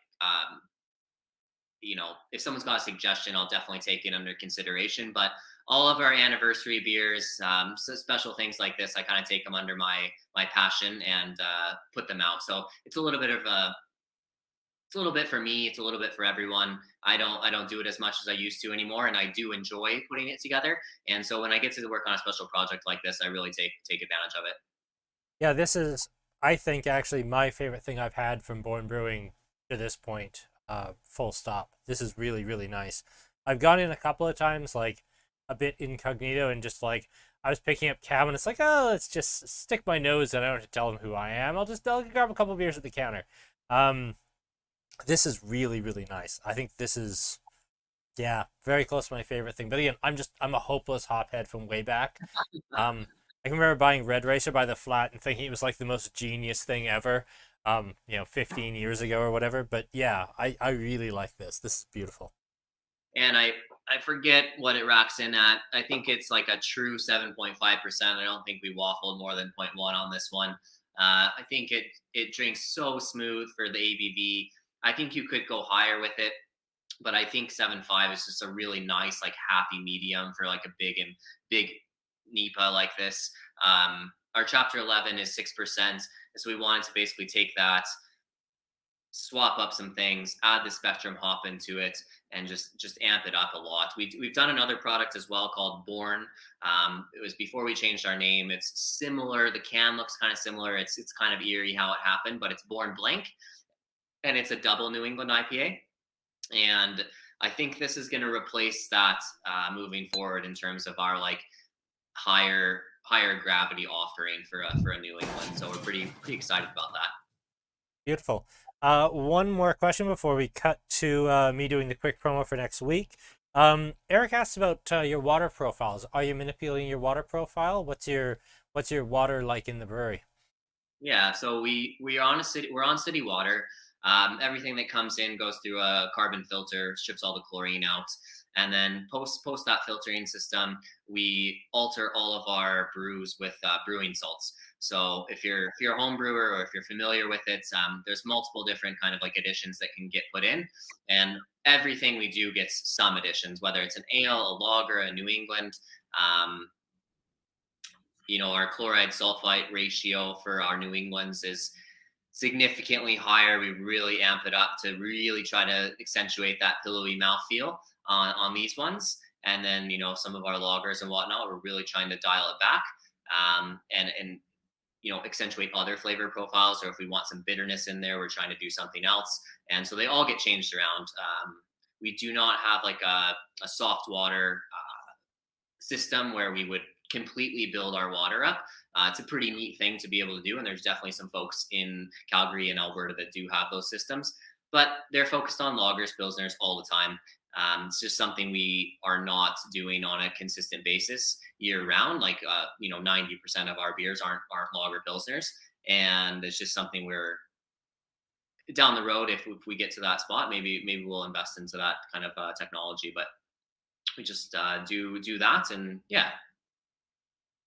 if someone's got a suggestion, I'll definitely take it under consideration. But all of our anniversary beers, so special things like this, I kind of take them under my passion and put them out. So it's a little bit for me. It's a little bit for everyone. I don't do it as much as I used to anymore, and I do enjoy putting it together. And so when I get to work on a special project like this, I really take advantage of it. Yeah, this is, I think, actually my favorite thing I've had from Born Brewing to this point. Full stop. This is really, really nice. I've gone in a couple of times, like a bit incognito, and just like I was picking up cab, and it's like, oh, let's just stick my nose, and I don't have to tell them who I am. I'll grab a couple of beers at the counter. This is really, really nice. I think this is, yeah, very close to my favorite thing. But again, I'm a hopeless hophead from way back. I can remember buying Red Racer by the flat and thinking it was like the most genius thing ever, 15 years ago or whatever. But yeah, I really like this. This is beautiful. And I forget what it racks in at. I think it's like a true 7.5%. I don't think we waffled more than 0.1 on this one. I think it drinks so smooth for the ABV. I think you could go higher with it, but I think 7.5 is just a really nice, like, happy medium for like a big NEIPA like this. Our chapter 11 is 6%. So we wanted to basically take that, swap up some things, add the spectrum hop into it, and just amp it up a lot. We've done another product as well called Born. It was before we changed our name. It's similar. The can looks kind of similar. It's kind of eerie how it happened, but it's Born Blank, and it's a double New England IPA. And I think this is going to replace that moving forward in terms of our like higher gravity offering for a New England. So we're pretty excited about that. Beautiful. One more question before we cut to me doing the quick promo for next week. Eric asked about your water profiles. Are you manipulating your water profile? What's your water like in the brewery? Yeah, so we're on city water. Everything that comes in goes through a carbon filter, strips all the chlorine out, and then post that filtering system, we alter all of our brews with brewing salts. So if you're a home brewer or if you're familiar with it, there's multiple different kind of like additions that can get put in, and everything we do gets some additions, whether it's an ale, a lager, a New England. Our chloride sulfite ratio for our New Englands is significantly higher. We really amp it up to really try to accentuate that pillowy mouthfeel on these ones. And then, some of our lagers and whatnot, we're really trying to dial it back and accentuate other flavor profiles. Or if we want some bitterness in there, we're trying to do something else. And so they all get changed around. We do not have like a soft water system where we would completely build our water up. It's a pretty neat thing to be able to do, and there's definitely some folks in Calgary and Alberta that do have those systems, but they're focused on lagers, pilsners all the time. It's just something we are not doing on a consistent basis year round. Like 90% of our beers aren't lager pilsners, and it's just something we're down the road. If we get to that spot, maybe we'll invest into that kind of technology. But we just do that, and yeah.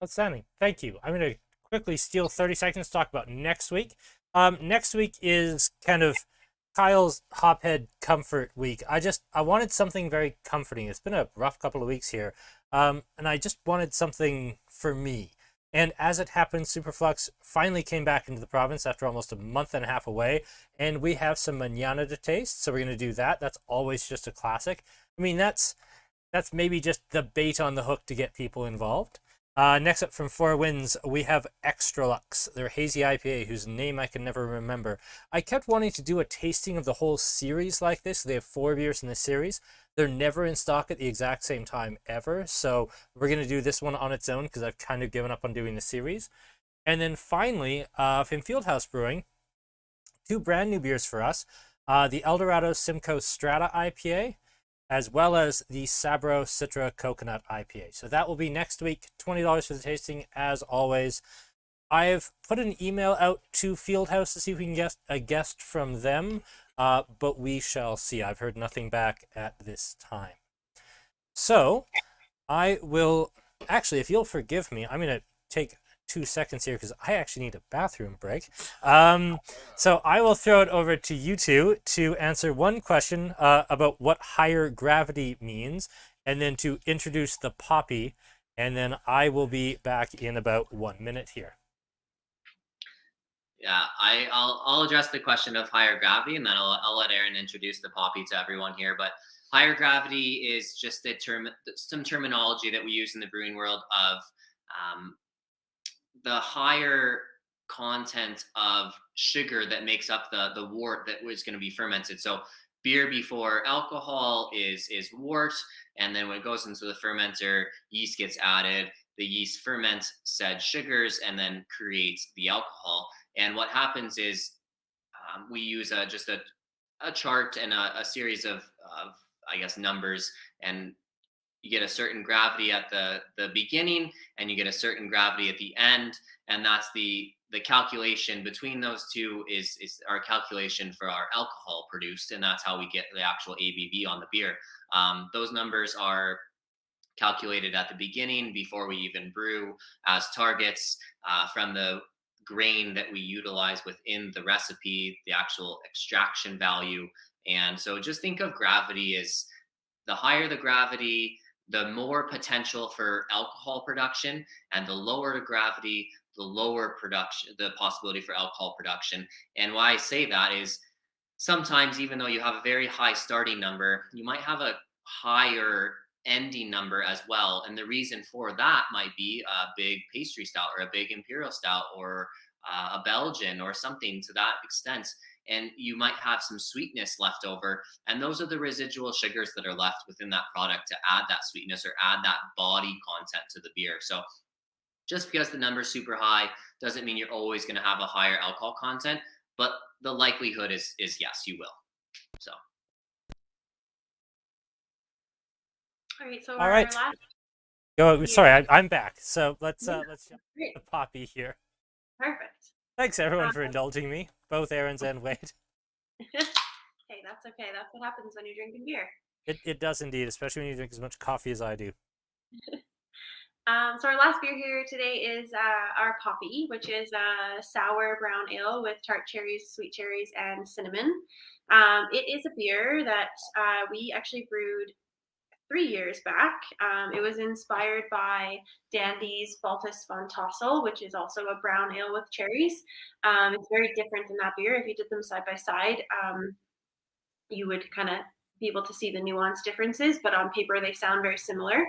Outstanding. Thank you. I'm going to quickly steal 30 seconds to talk about next week. Next week is kind of Kyle's Hophead Comfort Week. I wanted something very comforting. It's been a rough couple of weeks here, and I just wanted something for me. And as it happened, Superflux finally came back into the province after almost a month and a half away, and we have some manana to taste, so we're going to do that. That's always just a classic. I mean, that's maybe just the bait on the hook to get people involved. Next up from Four Winds, we have Extra Lux, their hazy IPA, whose name I can never remember. I kept wanting to do a tasting of the whole series like this. They have 4 beers in the series. They're never in stock at the exact same time ever, so we're going to do this one on its own because I've kind of given up on doing the series. And then finally, from Fieldhouse Brewing, 2 brand new beers for us. The Eldorado Simcoe Strata IPA, as well as the Sabro Citra Coconut IPA. So that will be next week, $20 for the tasting, as always. I've put an email out to Fieldhouse to see if we can get a guest from them, but we shall see. I've heard nothing back at this time. So I will, actually, if you'll forgive me, I'm going to take 2 seconds here because I actually need a bathroom break. So I will throw it over to you two to answer one question about what higher gravity means, and then to introduce the poppy, and then I will be back in about 1 minute here. Yeah, I'll address the question of higher gravity, and then I'll let Erin introduce the poppy to everyone here. But higher gravity is just some terminology that we use in the brewing world of the higher content of sugar that makes up the wort that was going to be fermented. So beer before alcohol is wort, and then when it goes into the fermenter, yeast gets added. The yeast ferments said sugars and then creates the alcohol. And what happens is we use just a chart and a series of I guess numbers, and you get a certain gravity at the beginning and you get a certain gravity at the end, and that's the calculation between those two is our calculation for our alcohol produced, and that's how we get the actual ABV on the beer. Those numbers are calculated at the beginning before we even brew as targets from the grain that we utilize within the recipe, the actual extraction value. And so just think of gravity as the higher the gravity, the more potential for alcohol production, and the lower the gravity, the lower production, the possibility for alcohol production. And why I say that is sometimes, even though you have a very high starting number, you might have a higher ending number as well. And the reason for that might be a big pastry stout or a big imperial stout or a Belgian or something to that extent. And you might have some sweetness left over. And those are the residual sugars that are left within that product to add that sweetness or add that body content to the beer. So just because the number is super high doesn't mean you're always going to have a higher alcohol content, but the likelihood is yes, you will. So. All right. So All right. last Go. Sorry, I'm back. So let's jump great. to the poppy here. Perfect. Thanks everyone for indulging me, both Erins and Wade. Hey, that's okay. That's what happens when you're drinking beer. It does indeed, especially when you drink as much coffee as I do. So our last beer here today is our poppy, which is a sour brown ale with tart cherries, sweet cherries, and cinnamon. It is a beer that we actually brewed 3 years back. It was inspired by Dandy's Baltus von Tossel, which is also a brown ale with cherries. It's very different in that beer. If you did them side by side, you would kind of be able to see the nuanced differences, but on paper they sound very similar.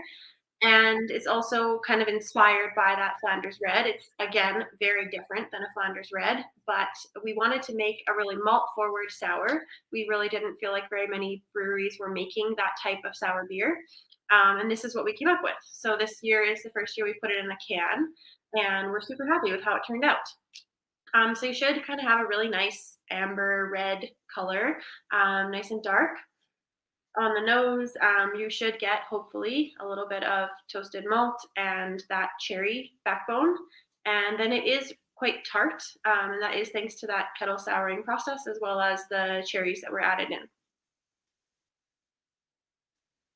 And it's also kind of inspired by that Flanders Red. It's, again, very different than a Flanders Red, but we wanted to make a really malt-forward sour. We really didn't feel like very many breweries were making that type of sour beer. And this is what we came up with. So this year is the first year we put it in a can, and we're super happy with how it turned out. So you should kind of have a really nice amber red color, nice and dark. On the nose, you should get, hopefully, a little bit of toasted malt and that cherry backbone. And then it is quite tart, and that is thanks to that kettle souring process as well as the cherries that were added in.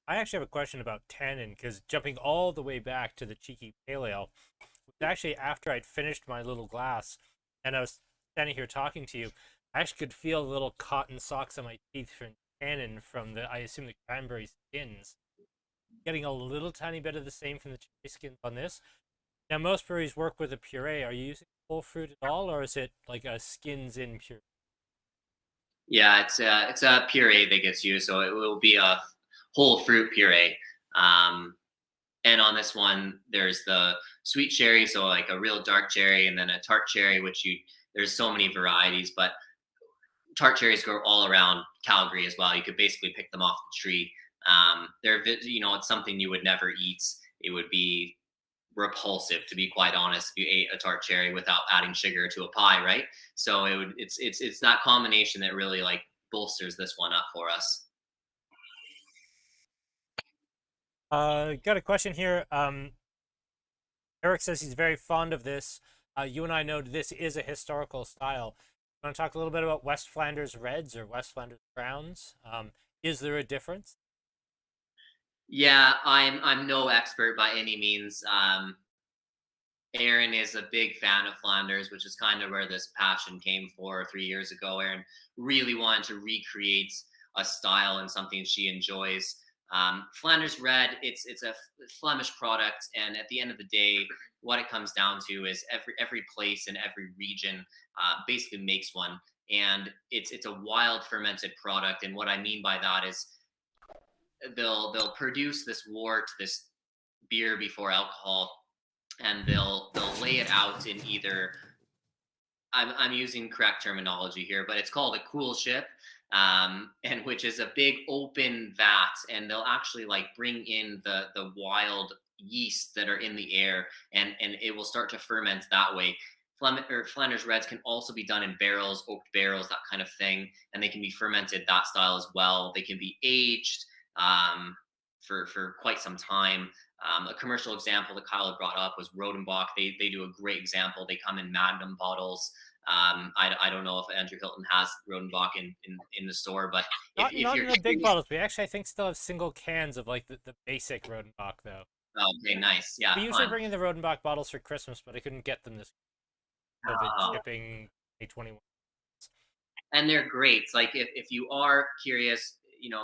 I actually have a question about tannin, because jumping all the way back to the cheeky pale ale, was actually after I'd finished my little glass and I was standing here talking to you, I actually could feel the little cotton socks on my teeth from tannin from the, I assume, the cranberry skins. Getting a little tiny bit of the same from the cherry skins on this. Now, most breweries work with a puree. Are you using whole fruit at all, or is it like a skins in puree? Yeah, it's a puree that gets used, so it will be a whole fruit puree. And on this one, there's the sweet cherry, so like a real dark cherry, and then a tart cherry, there's so many varieties, but tart cherries grow all around Calgary as well. You could basically pick them off the tree. It's something you would never eat. It would be repulsive, to be quite honest, if you ate a tart cherry without adding sugar to a pie, right? So it's that combination that really like bolsters this one up for us. Got a question here. Eric says he's very fond of this. You and I know this is a historical style. You want to talk a little bit about Westlanders Reds or Westlanders Browns? Is there a difference? Yeah, I'm no expert by any means. Erin is a big fan of Flanders, which is kind of where this passion came 3 years ago. Erin really wanted to recreate a style and something she enjoys. Flanders Red, it's a Flemish product, and at the end of the day, what it comes down to is every place and every region basically makes one, and it's a wild fermented product. And what I mean by that is they'll produce this wort, this beer before alcohol, and they'll lay it out in either, I'm using correct terminology here, but it's called a cool ship, and which is a big open vat, and they'll actually like bring in the wild yeast that are in the air, and it will start to ferment that way. Flanders Reds can also be done in barrels, oaked barrels, that kind of thing, and they can be fermented that style as well. They can be aged for quite some time. A commercial example that Kyle had brought up was Rhodenbach. They do a great example. They come in Magnum bottles. I don't know if Andrew Hilton has Rhodenbach in the store, but not if you're in the big bottles. We actually, I think, still have single cans of like the basic Rhodenbach though. Oh, okay, nice. Yeah, we usually bring in the Rhodenbach bottles for Christmas, but I couldn't get them this COVID shipping A21. And they're great. Like if you are curious,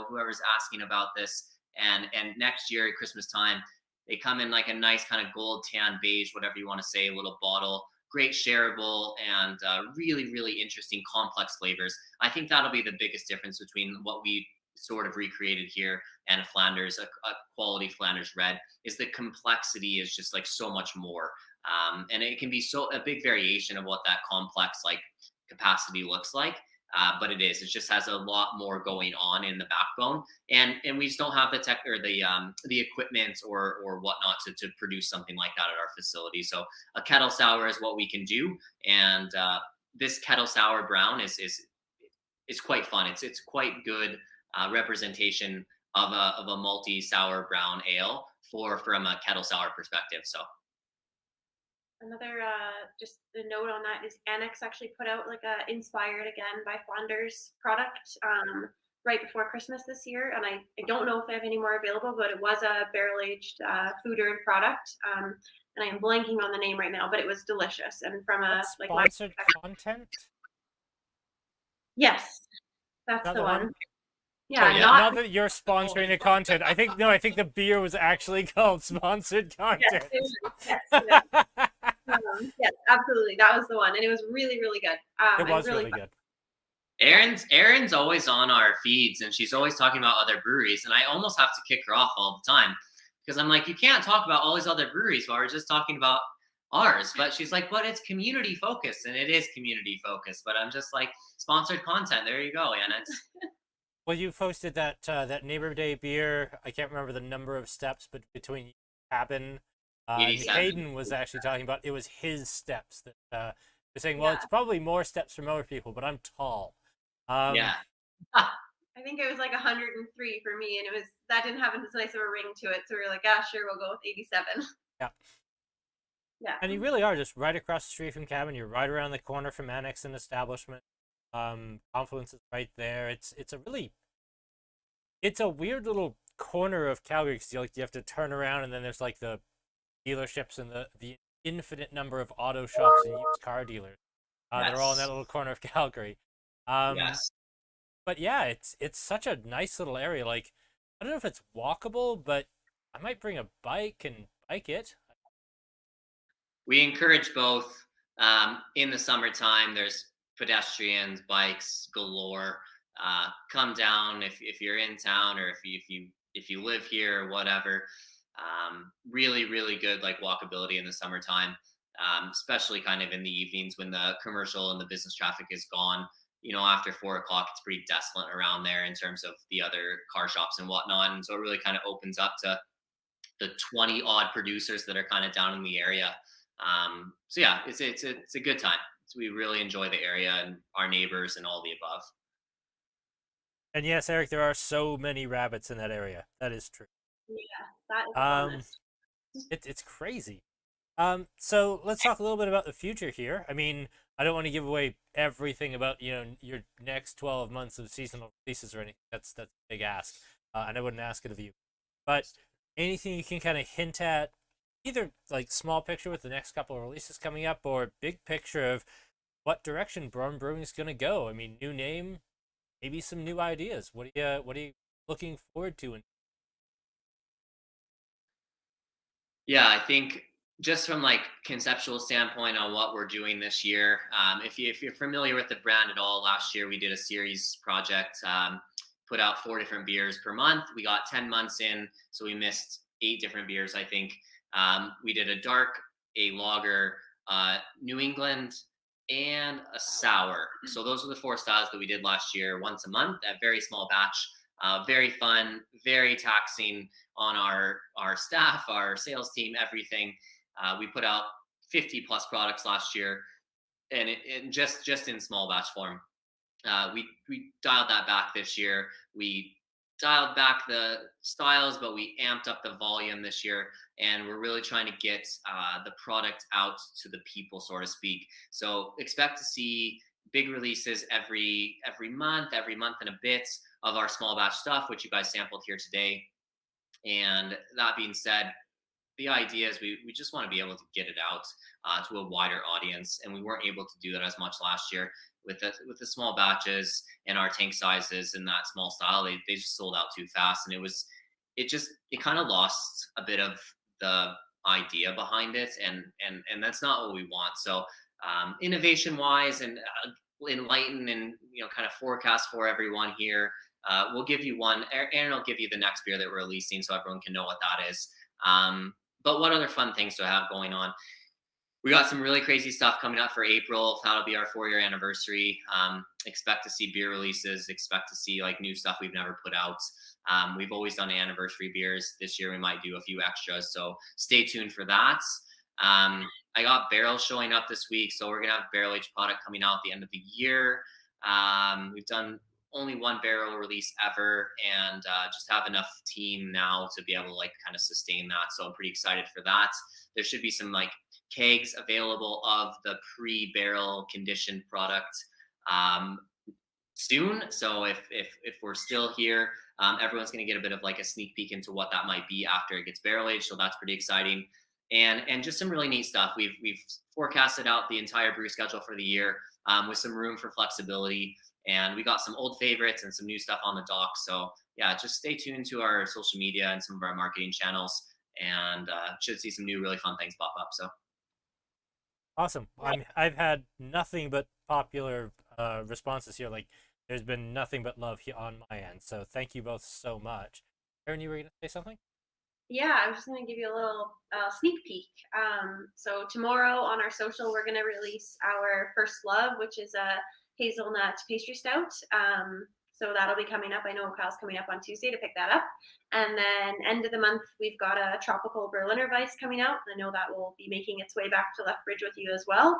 whoever's asking about this, and next year at Christmas time, they come in like a nice kind of gold, tan, beige, whatever you want to say, little bottle. Great shareable, and really, really interesting complex flavors. I think that'll be the biggest difference between what we sort of recreated here and a Flanders, a quality Flanders Red, is the complexity is just like so much more. And it can be a big variation of what that complex like capacity looks like. But it just has a lot more going on in the backbone, and we just don't have the tech or the equipment or whatnot to produce something like that at our facility. So a kettle sour is what we can do, and this kettle sour brown is quite fun. It's quite good representation of a multi sour brown ale from a kettle sour perspective. So. Another just a note on that is Annex actually put out like a Inspired Again by Flanders product right before Christmas this year, and I don't know if they have any more available, but it was a barrel-aged food-earned product, and I am blanking on the name right now, but it was delicious. And from a like sponsored content. Yes, that's the one. Yeah, not that you're sponsoring the content. I think the beer was actually called Sponsored Content. Yes. Yes, absolutely. That was the one, and it was really, really good. It was really good. Erin's always on our feeds, and she's always talking about other breweries, and I almost have to kick her off all the time because I'm like, you can't talk about all these other breweries while we're just talking about ours. But she's like, but it's community focused, and it is community focused. But I'm just like, sponsored content. There you go, Anna. Well, you posted that Neighbor Day beer. I can't remember the number of steps, but between cabin. Hayden was actually talking about it was his steps that they're saying, well, it's probably more steps from other people, but I'm tall. Yeah. I think it was like 103 for me, and that didn't have as nice of a ring to it, so we were like, sure, we'll go with 87. Yeah. Yeah. And you really are just right across the street from cabin. You're right around the corner from Annex and Establishment. Confluence is right there. It's a weird little corner of Calgary because you have to turn around and then there's like the dealerships and the infinite number of auto shops and used car dealers. They're all in that Yes. little corner of Calgary. Um, Yes. but yeah, it's such a nice little area. Like, I don't know if it's walkable, but I might bring a bike and bike it. We encourage both. In the summertime, there's pedestrians, bikes galore. Come down if you're in town, or if you live here or whatever. Really, really good like walkability in the summertime, especially kind of in the evenings when the commercial and the business traffic is gone. After 4 o'clock, it's pretty desolate around there in terms of the other car shops and whatnot. And so it really kind of opens up to the 20 odd producers that are kind of down in the area. So yeah, it's a good time. So we really enjoy the area and our neighbors and all the above. And yes, Eric, there are so many rabbits in that area. That is true. Yeah, that is a Um, bonus. it's crazy. So let's talk a little bit about the future here. I mean, I don't want to give away everything about your next 12 months of seasonal releases or anything. That's a big ask, and I wouldn't ask it of you. But anything you can kind of hint at, either like small picture with the next couple of releases coming up, or big picture of what direction Brown Brewing is going to go. I mean, new name, maybe some new ideas. What are you looking forward to? And Yeah, I think just from like conceptual standpoint on what we're doing this year, if you're familiar with the brand at all, last year we did a series project, put out 4 different beers per month. We got 10 months in, so we missed 8 different beers, I think. We did a dark, a lager, New England, and a sour. So those were the 4 styles that we did last year, once a month, a very small batch. Very fun, very taxing on our staff, our sales team, everything. We put out 50 plus products last year, and it just in small batch form. We dialed that back this year. We dialed back the styles, but we amped up the volume this year, and we're really trying to get the product out to the people, so to speak. So expect to see big releases every month and a bit of our small batch stuff, which you guys sampled here today. And that being said, the idea is we just want to be able to get it out to a wider audience, and we weren't able to do that as much last year with the small batches and our tank sizes and that small style. They just sold out too fast, and it kind of lost a bit of the idea behind it, and that's not what we want. So innovation wise and enlighten and kind of forecast for everyone here. We'll give you one. Erin will give you the next beer that we're releasing, so everyone can know what that is. But what other fun things to have going on? We got some really crazy stuff coming up for April. That'll be our 4-year anniversary. Expect to see beer releases. Expect to see like new stuff we've never put out. We've always done anniversary beers. This year we might do a few extras, so stay tuned for that. I got barrels showing up this week, so we're gonna have barrel aged product coming out at the end of the year. We've done only 1 barrel release ever, and just have enough team now to be able to like kind of sustain that. So I'm pretty excited for that. There should be some like kegs available of the pre-barrel conditioned product soon. So if we're still here, everyone's going to get a bit of like a sneak peek into what that might be after it gets barrel aged. So that's pretty exciting. And just some really neat stuff. We've forecasted out the entire brew schedule for the year with some room for flexibility. And we got some old favorites and some new stuff on the dock. So yeah, just stay tuned to our social media and some of our marketing channels, and should see some new really fun things pop up. So awesome. I've had nothing but popular responses here. Like, there's been nothing but love here on my end. So thank you both so much. Erin, you were going to say something? Yeah, I was just going to give you a little sneak peek. So tomorrow on our social, we're going to release our First Love, which is a hazelnut pastry stout. So that'll be coming up. I know Kyle's coming up on Tuesday to pick that up. And then end of the month, we've got a tropical Berliner Weiss coming out. I know that will be making its way back to Lethbridge with you as well.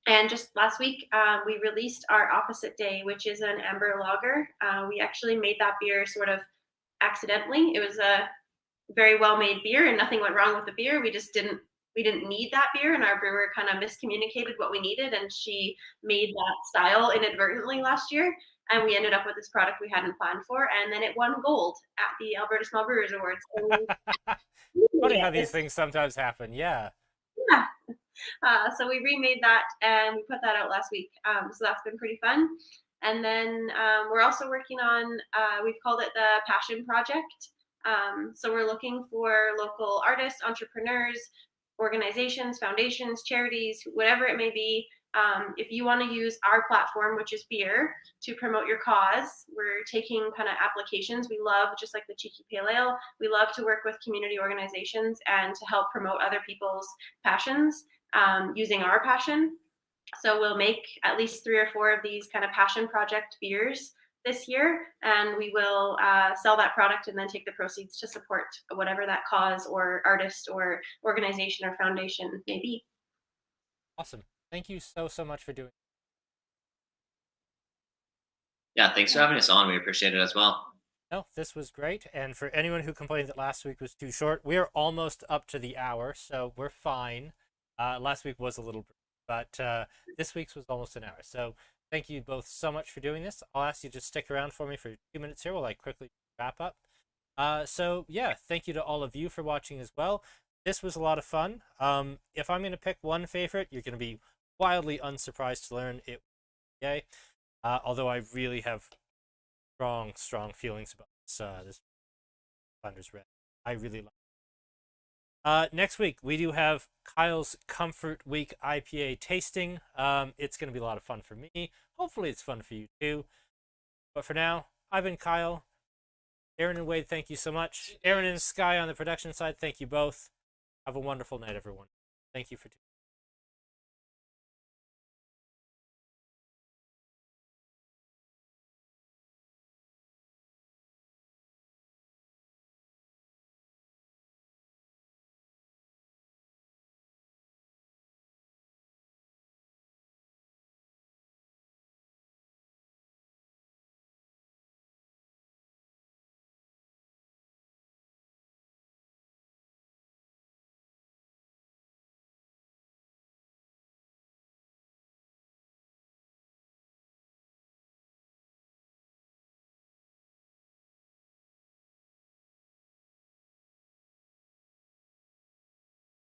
And just last week, we released our Opposite Day, which is an amber lager. We actually made that beer sort of accidentally. It was a very well-made beer and nothing went wrong with the beer. We just didn't we didn't need that beer, and our brewer kind of miscommunicated what we needed, and she made that style inadvertently last year, and we ended up with this product we hadn't planned for, and then it won gold at the Alberta Small Brewers Awards. Funny how these things sometimes happen. Yeah. Yeah. So we remade that and we put that out last week. So that's been pretty fun. And then we're also working on, we've called it the Passion Project. So we're looking for local artists, entrepreneurs, organizations, foundations, charities, whatever it may be. If you want to use our platform, which is beer, to promote your cause, we're taking kind of applications. We love, just like the Cheeky Pale Ale, we love to work with community organizations and to help promote other people's passions using our passion. So we'll make at least 3 or 4 of these kind of passion project beers this year, and we will sell that product and then take the proceeds to support whatever that cause or artist or organization or foundation may be. Awesome. Thank you so much for doing it. Yeah, thanks for having us on. We appreciate it as well. No, this was great. And for anyone who complained that last week was too short, we are almost up to the hour, so we're fine. Last week was a little, but this week's was almost an hour. So thank you both so much for doing this. I'll ask you to stick around for me for 2 minutes here while I quickly wrap up. So yeah, thank you to all of you for watching as well. This was a lot of fun. If I'm going to pick one favorite, you're going to be wildly unsurprised to learn it was yay. Although I really have strong feelings about this Westlanders Red. I really like it. Next week, we do have Kyle's Comfort Week IPA tasting. It's going to be a lot of fun for me. Hopefully it's fun for you too. But for now, I've been Kyle. Erin and Wade, thank you so much. Erin and Sky on the production side, thank you both. Have a wonderful night, everyone. Thank you for tuning in.